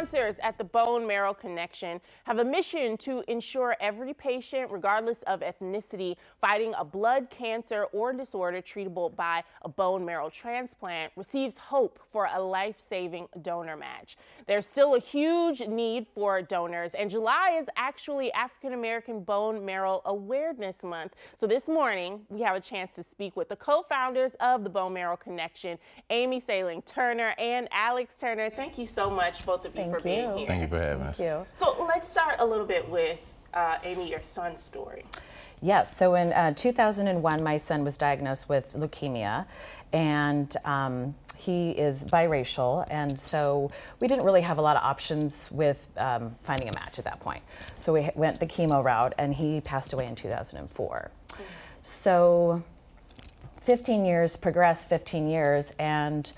sponsors at the Bone Marrow Connection have a mission to ensure every patient, regardless of ethnicity, fighting a blood cancer or disorder treatable by a bone marrow transplant receives hope for a life-saving donor match. There's still a huge need for donors, and July is actually African American Bone Marrow Awareness Month. So this morning, we have a chance to speak with the co-founders of the Bone Marrow Connection, Amy Sailing Turner and Alex Turner. Thank you so much, both of you, for being here. Thank you for having us. So let's start a little bit with Amy, your son's story. Yes, so in 2001, my son was diagnosed with leukemia, and he is biracial, and so we didn't really have a lot of options with finding a match at that point. So we went the chemo route, and he passed away in 2004. So 15 years progressed, 15 years, and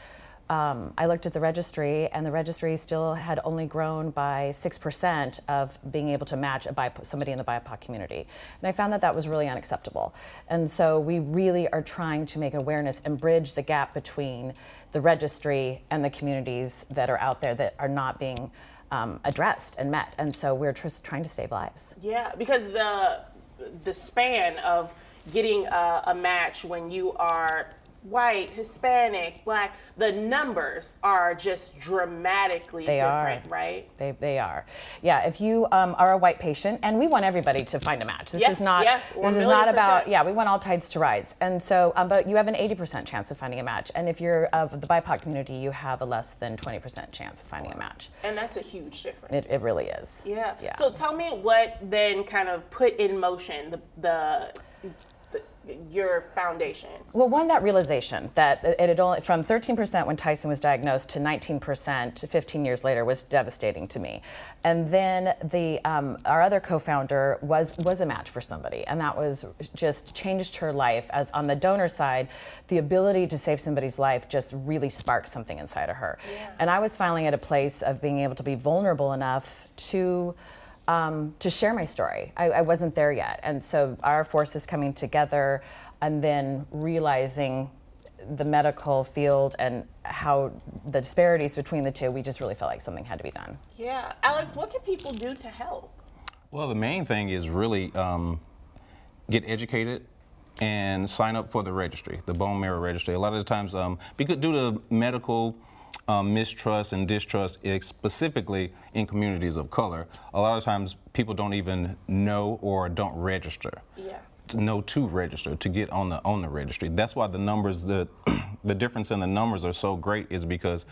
I looked at the registry, and the registry still had only grown by 6% of being able to match somebody in the BIPOC community. And I found that that was really unacceptable. And so we really are trying to make awareness and bridge the gap between the registry and the communities that are out there that are not being addressed and met. And so we're just trying to save lives. Yeah, because the span of getting a match when you are white, Hispanic, Black, the numbers are just dramatically different, right? They are. Yeah, if you are a white patient, and we want everybody to find a match. This is not about, we want all tides to rise. And so, but you have an 80% chance of finding a match. And if you're of the BIPOC community, you have a less than 20% chance of finding a match. And that's a huge difference. It really is. Yeah. So tell me what then kind of put in motion your foundation? Well, one, that realization that it had only from 13% when Tyson was diagnosed to 19% 15 years later was devastating to me. And then our other co-founder was a match for somebody, and that was just changed her life. As on the donor side, the ability to save somebody's life just really sparked something inside of her. Yeah. And I was finally at a place of being able to be vulnerable enough to share my story. I wasn't there yet. And so our forces coming together and then realizing the medical field and how the disparities between the two, we just really felt like something had to be done. Yeah. Alex, what can people do to help? Well, the main thing is really get educated and sign up for the registry, the bone marrow registry. A lot of the times, because due to medical mistrust and distrust, specifically in communities of color, a lot of times people don't even know or don't register. Yeah. To register, to get on the registry. That's why the numbers, the difference in the numbers are so great, is because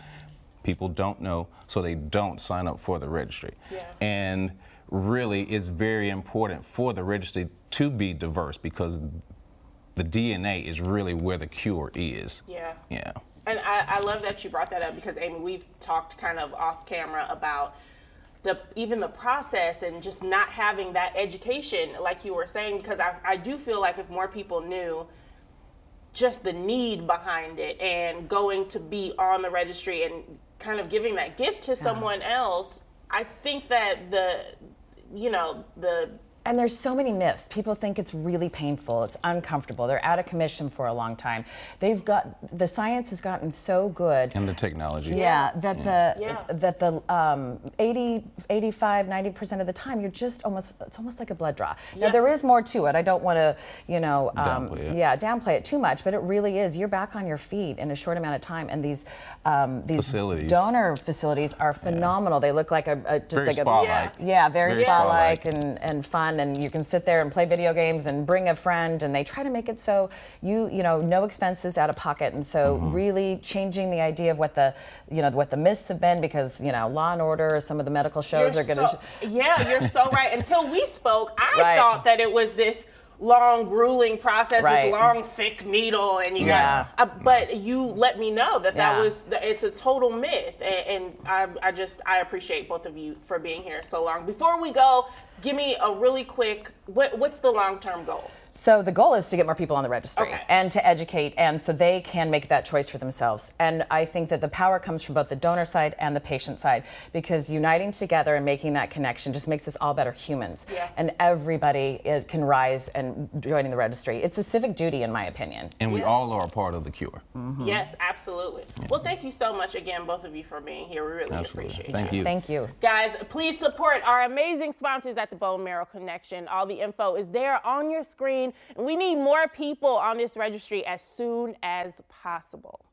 people don't know, so they don't sign up for the registry. Yeah. And really, it's very important for the registry to be diverse, because the DNA is really where the cure is. Yeah. Yeah. And I love that you brought that up, because, Amy, we've talked kind of off camera about even the process and just not having that education, like you were saying, because I do feel like if more people knew just the need behind it and going to be on the registry and kind of giving that gift to someone else, I think that and there's so many myths. People think it's really painful, it's uncomfortable, they're out of commission for a long time. The science has gotten so good. And the technology. Yeah, that the 80, 85, 90% of the time, it's almost like a blood draw. Yeah. Now, there is more to it. I don't want to, downplay it too much, but it really is. You're back on your feet in a short amount of time, and these facilities. Donor facilities are phenomenal. They look like very spa-like. Very spa-like and fun. And you can sit there and play video games and bring a friend, and they try to make it so no expenses out of pocket. And so really changing the idea of what the myths have been, because Law and Order or some of the medical shows are going to. Yeah, you're so right. Until we spoke, I thought that it was this long, grueling process, this long, thick needle, and you got. But you let me know it's a total myth, and I appreciate both of you for being here so long. Before we go, give me a really quick, what's the long-term goal? So the goal is to get more people on the registry Okay. and to educate, and so they can make that choice for themselves. And I think that the power comes from both the donor side and the patient side, because uniting together and making that connection just makes us all better humans. Yeah. And everybody can rise and joining the registry. It's a civic duty, in my opinion. And we all are a part of the cure. Yes, absolutely. Well, thank you so much again, both of you, for being here. We really Absolutely. appreciate Thank you. you. Thank you. Guys, please support our amazing sponsors at the Bone Marrow Connection. All the info is there on your screen, and we need more people on this registry as soon as possible.